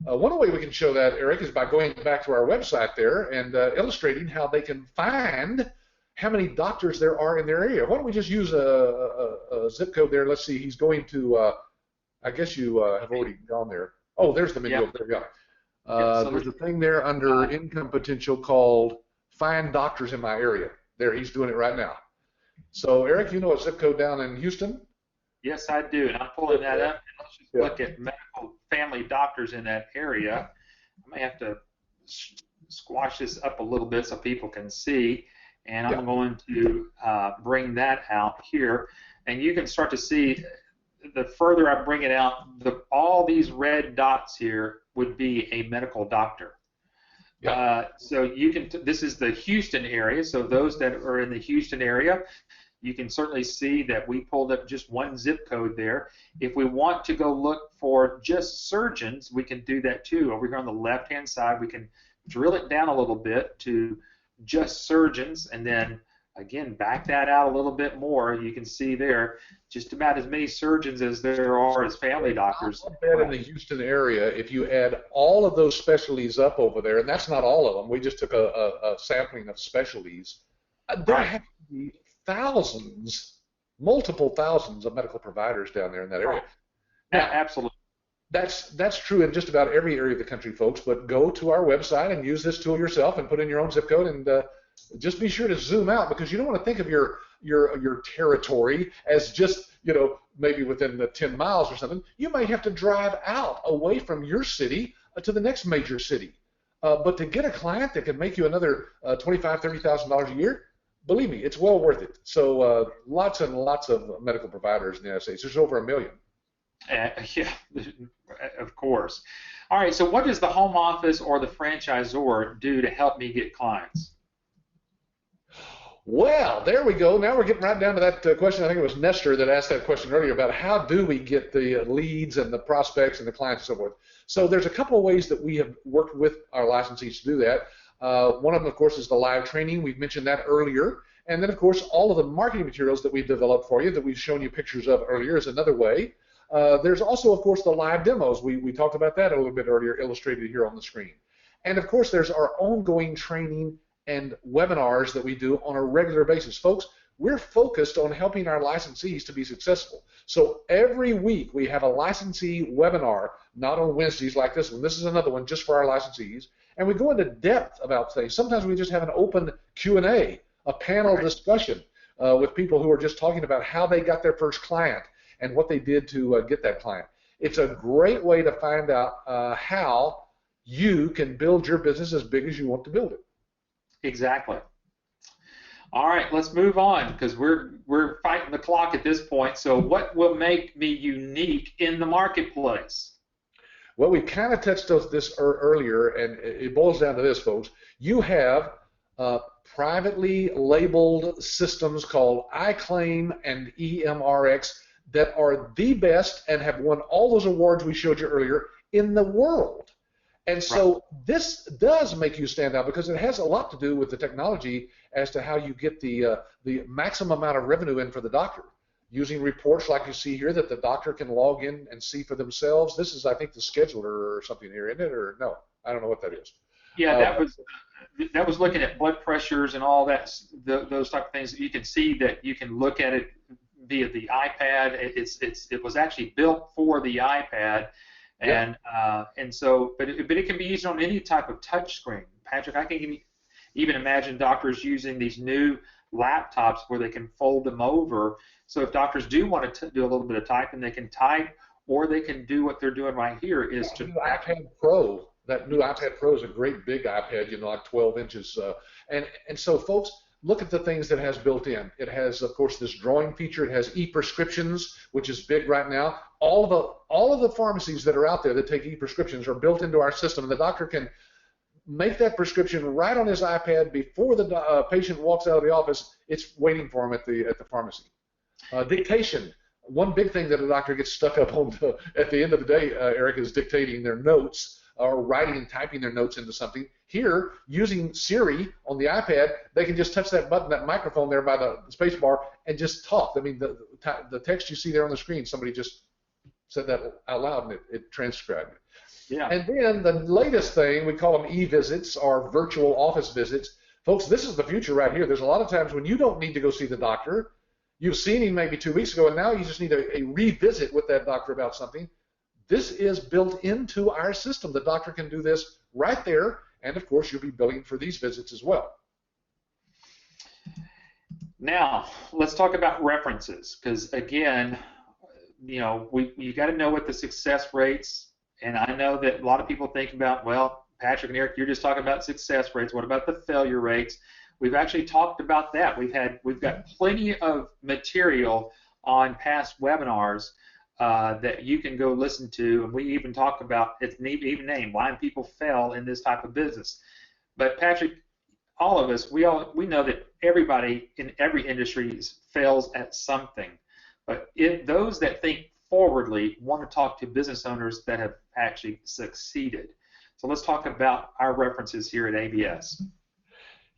one way we can show that, Eric, is by going back to our website there and illustrating how they can find how many doctors there are in their area. Why don't we just use a zip code there? Let's see, he's going to, I guess you have already gone there. Oh, there's the menu over there. Yeah. So there's a thing there under income potential called Find Doctors in My Area. There, he's doing it right now. So, Eric, you know a zip code down in Houston? Yes, I do, and I'm pulling that up. And let's just look at medical family doctors in that area. I may have to squash this up a little bit so people can see, and I'm going to bring that out here. And you can start to see, the further I bring it out, all these red dots here would be a medical doctor. So you can. This is the Houston area. So those that are in the Houston area, you can certainly see that we pulled up just one zip code there. If we want to go look for just surgeons, we can do that too. Over here on the left-hand side, we can drill it down a little bit to just surgeons, and then again, back that out a little bit more. You can see there just about as many surgeons as there are as family doctors. I bet in the Houston area, if you add all of those specialties up over there, and that's not all of them, we just took a sampling of specialties, there have to be thousands, multiple thousands of medical providers down there in that area. Now, absolutely. That's true in just about every area of the country, folks, but go to our website and use this tool yourself and put in your own zip code, and just be sure to zoom out, because you don't want to think of your territory as just, maybe within the 10 miles or something. You may have to drive out away from your city to the next major city. But to get a client that can make you another $25,000, $30,000 a year, believe me, it's well worth it. So lots and lots of medical providers in the United States. There's over 1 million. Yeah, of course. All right, so what does the home office or the franchisor do to help me get clients? Well, there we go. Now we're getting right down to that question. I think it was Nestor that asked that question earlier about how do we get the leads and the prospects and the clients and so forth. So there's a couple of ways that we have worked with our licensees to do that. One of them, of course, is the live training. We've mentioned that earlier. And then, of course, all of the marketing materials that we've developed for you that we've shown you pictures of earlier is another way. There's also, of course, the live demos. We talked about that a little bit earlier, illustrated here on the screen. And, of course, there's our ongoing training and webinars that we do on a regular basis. Folks, we're focused on helping our licensees to be successful. So every week we have a licensee webinar, not on Wednesdays like this one. This is another one just for our licensees. And we go into depth about things. Sometimes we just have an open Q&A, a panel discussion with people who are just talking about how they got their first client and what they did to get that client. It's a great way to find out how you can build your business as big as you want to build it. Exactly. All right, let's move on because we're fighting the clock at this point. So what will make me unique in the marketplace? Well, we kind of touched on this earlier, and it boils down to this, folks. You have privately labeled systems called iClaim and EMRX that are the best and have won all those awards we showed you earlier in the world. And so this does make you stand out because it has a lot to do with the technology as to how you get the maximum amount of revenue in for the doctor. Using reports like you see here that the doctor can log in and see for themselves. This is, I think, the scheduler or something here, isn't it? Or no, I don't know what that is. Yeah, that was looking at blood pressures and all that, those type of things. You can see that you can look at it via the iPad. It was actually built for the iPad. And so, but it can be used on any type of touch screen. Patrick, I can even imagine doctors using these new laptops where they can fold them over. So if doctors do want to do a little bit of typing, they can type, or they can do what they're doing right here is to. iPad Pro. That new iPad Pro is a great big iPad, like 12 inches. And so, folks, look at the things that it has built in. It has, of course, this drawing feature. It has e-prescriptions, which is big right now. All of the pharmacies that are out there that take e-prescriptions are built into our system. The doctor can make that prescription right on his iPad before the patient walks out of the office. It's waiting for him at the pharmacy. Dictation. One big thing that a doctor gets stuck up on at the end of the day, Eric, is dictating their notes or writing and typing their notes into something. Here, using Siri on the iPad, they can just touch that button, that microphone there by the space bar, and just talk. I mean, the text you see there on the screen, somebody just said that out loud, and it transcribed it. Yeah. And then the latest thing, we call them e-visits or virtual office visits. Folks, this is the future right here. There's a lot of times when you don't need to go see the doctor. You've seen him maybe 2 weeks ago, and now you just need a revisit with that doctor about something. This is built into our system. The doctor can do this right there, and of course, you'll be billing for these visits as well. Now, let's talk about references, because again, you got to know what the success rates. And I know that a lot of people think about, well, Patrick and Eric, you're just talking about success rates. What about the failure rates? We've actually talked about that. We've got plenty of material on past webinars that you can go listen to, and we even talk about, it's even named, why people fail in this type of business. But Patrick, all of us, we know that everybody in every industry fails at something. But those that think forwardly want to talk to business owners that have actually succeeded. So let's talk about our references here at ABS.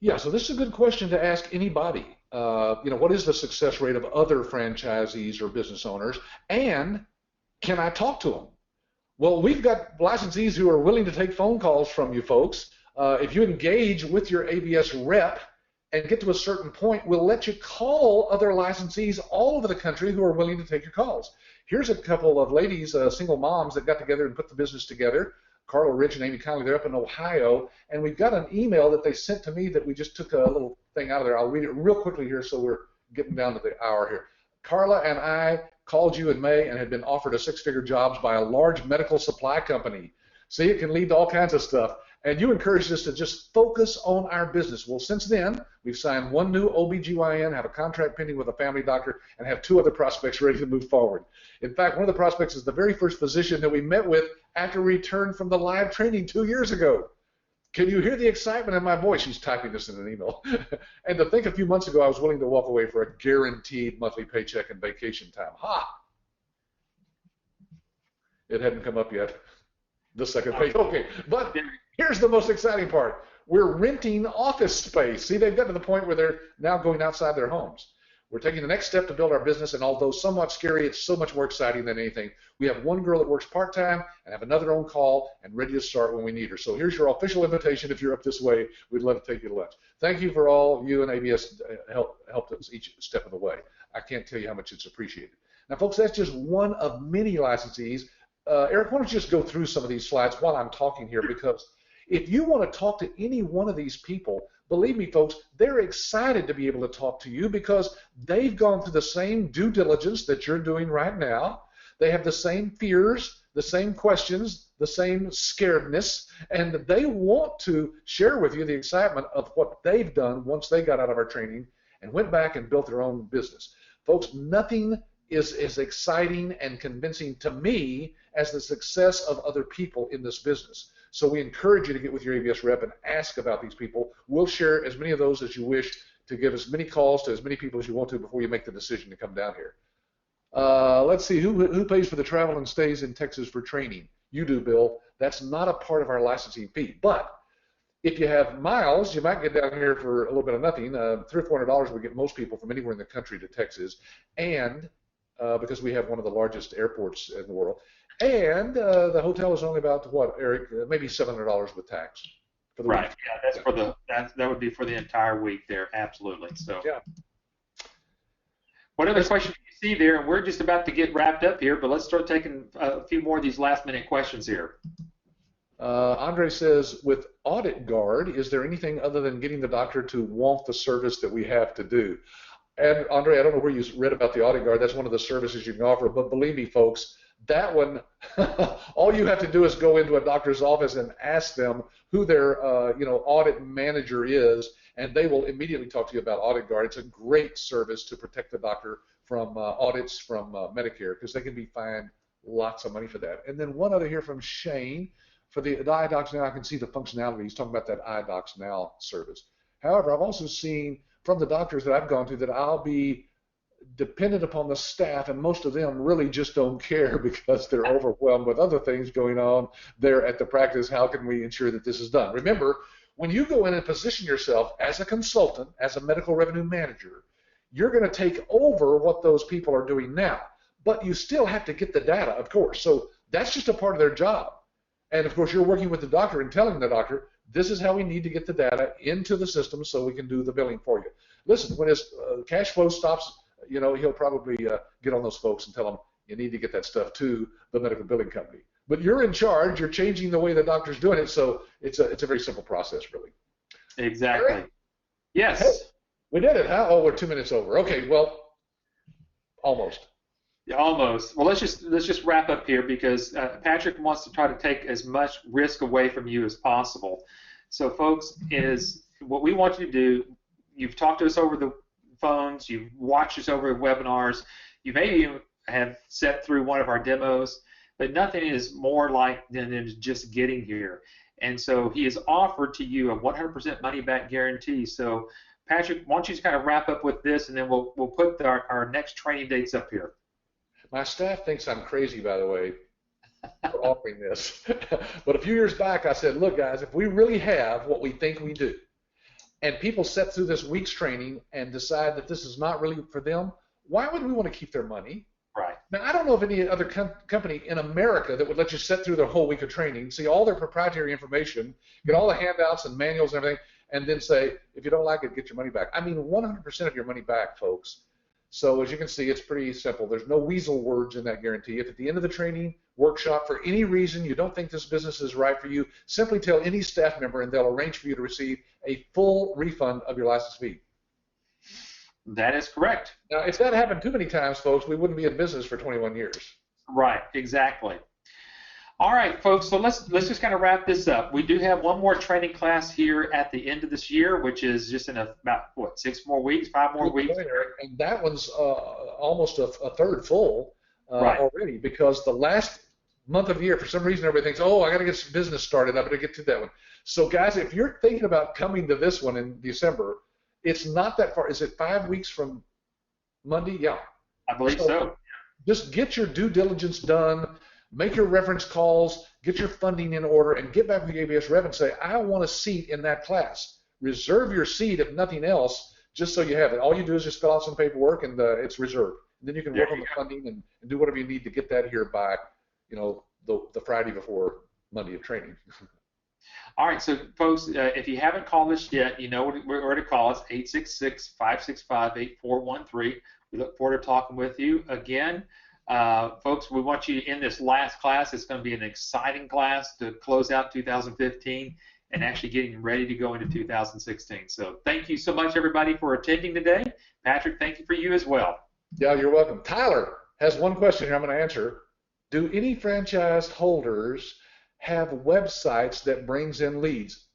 Yeah, so this is a good question to ask anybody. What is the success rate of other franchisees or business owners, and can I talk to them? Well, we've got licensees who are willing to take phone calls from you folks. If you engage with your ABS rep and get to a certain point, we'll let you call other licensees all over the country who are willing to take your calls. Here's a couple of ladies, single moms, that got together and put the business together. Carla Rich and Amy Conley, they're up in Ohio, and we've got an email that they sent to me that we just took a little thing out of there. I'll read it real quickly here so we're getting down to the hour here. Carla and I called you in May and had been offered a six-figure jobs by a large medical supply company. See, it can lead to all kinds of stuff. And you encouraged us to just focus on our business. Well, since then, we've signed one new OBGYN, have a contract pending with a family doctor, and have two other prospects ready to move forward. In fact, one of the prospects is the very first physician that we met with after return from the live training 2 years ago. Can you hear the excitement in my voice? She's typing this in an email. And to think a few months ago I was willing to walk away for a guaranteed monthly paycheck and vacation time. Ha! It hadn't come up yet. The second page. Okay, but here's the most exciting part. We're renting office space. See, they've got to the point where they're now going outside their homes. We're taking the next step to build our business, and although somewhat scary, it's so much more exciting than anything. We have one girl that works part-time and have another on call and ready to start when we need her. So here's your official invitation. If you're up this way, we'd love to take you to lunch. Thank you for all you and ABS helped us each step of the way. I can't tell you how much it's appreciated. Now, folks, that's just one of many licensees. Eric, why don't you just go through some of these slides while I'm talking here, because if you want to talk to any one of these people, believe me, folks, they're excited to be able to talk to you because they've gone through the same due diligence that you're doing right now. They have the same fears, the same questions, the same scaredness, and they want to share with you the excitement of what they've done once they got out of our training and went back and built their own business. Folks, nothing is as exciting and convincing to me as the success of other people in this business. So we encourage you to get with your ABS rep and ask about these people. We'll share as many of those as you wish, to give as many calls to as many people as you want to before you make the decision to come down here. Let's see, who pays for the travel and stays in Texas for training? You do, Bill. That's not a part of our licensing fee. But if you have miles, you might get down here for a little bit of nothing. $300 or $400 would get most people from anywhere in the country to Texas, and because we have one of the largest airports in the world. And the hotel is only about, what, Eric, maybe $700 with tax. For the right, week. yeah, that's for the, that would be for the entire week there, absolutely. So, yeah. What other questions do you see there? And we're just about to get wrapped up here, but let's start taking a few more of these last-minute questions here. Andre says, with Audit Guard, is there anything other than getting the doctor to want the service that we have to do? And Andre, I don't know where you read about the Audit Guard. That's one of the services you can offer, but believe me, folks, that one, all you have to do is go into a doctor's office and ask them who their audit manager is, and they will immediately talk to you about Audit Guard. It's a great service to protect the doctor from audits from Medicare, because they can be fined lots of money for that. And then one other here from Shane. For the iDocs Now, I can see the functionality. He's talking about that iDocs Now service. However, I've also seen from the doctors that I've gone to that I'll be dependent upon the staff, and most of them really just don't care because they're overwhelmed with other things going on there at the practice. How can we ensure that this is done? Remember, when you go in and position yourself as a consultant, as a medical revenue manager, you're going to take over what those people are doing now. But you still have to get the data, of course. So that's just a part of their job. And, of course, you're working with the doctor and telling the doctor, this is how we need to get the data into the system so we can do the billing for you. Listen, when his cash flow stops, he'll probably get on those folks and tell them you need to get that stuff to the medical billing company. But you're in charge. You're changing the way the doctor's doing it, so it's a very simple process, really. Exactly. Right? Yes. Hey, we did it, huh? Oh, we're 2 minutes over. Okay, well, almost. Yeah, almost. Well, let's just wrap up here, because Patrick wants to try to take as much risk away from you as possible. So, folks, is what we want you to do. You've talked to us over the phones. You've watched us over webinars. You maybe have sat through one of our demos, but nothing is more like than just getting here. And so he has offered to you a 100% money back guarantee. So Patrick, why don't you just kind of wrap up with this, and then we'll put our next training dates up here. My staff thinks I'm crazy, by the way, for offering this. But a few years back, I said, look, guys, if we really have what we think we do, and people sit through this week's training and decide that this is not really for them, why would we want to keep their money? Right. Now, I don't know of any other company in America that would let you sit through their whole week of training, see all their proprietary information, get all the handouts and manuals and everything, and then say, if you don't like it, get your money back. I mean, 100% of your money back, folks. So as you can see, it's pretty simple. There's no weasel words in that guarantee. If at the end of the training workshop, for any reason you don't think this business is right for you, simply tell any staff member and they'll arrange for you to receive a full refund of your license fee. That is correct. Now, if that happened too many times, folks, we wouldn't be in business for 21 years. Right, exactly. All right, folks, so let's just kind of wrap this up. We do have one more training class here at the end of this year, which is just in about, what, 6 more weeks, 5 more weeks? And that one's almost a third full right. already, because the last month of the year, for some reason, everybody thinks, oh, I got to get some business started. I better get to that one. So, guys, if you're thinking about coming to this one in December, it's not that far. Is it 5 weeks from Monday? Yeah. I believe so. Just get your due diligence done. Make your reference calls, get your funding in order, and get back with the ABS Rev and say, I want a seat in that class. Reserve your seat, if nothing else, just so you have it. All you do is just fill out some paperwork, and it's reserved. And then you can work on the funding and do whatever you need to get that here by, the Friday before Monday of training. All right, so folks, if you haven't called us yet, you know where to call us, 866-565-8413. We look forward to talking with you again. Folks, we want you in this last class. It's going to be an exciting class to close out 2015 and actually getting ready to go into 2016. So thank you so much, everybody, for attending today. Patrick, thank you for you as well. Yeah, you're welcome. Tyler has one question here I'm going to answer. Do any franchise holders have websites that brings in leads?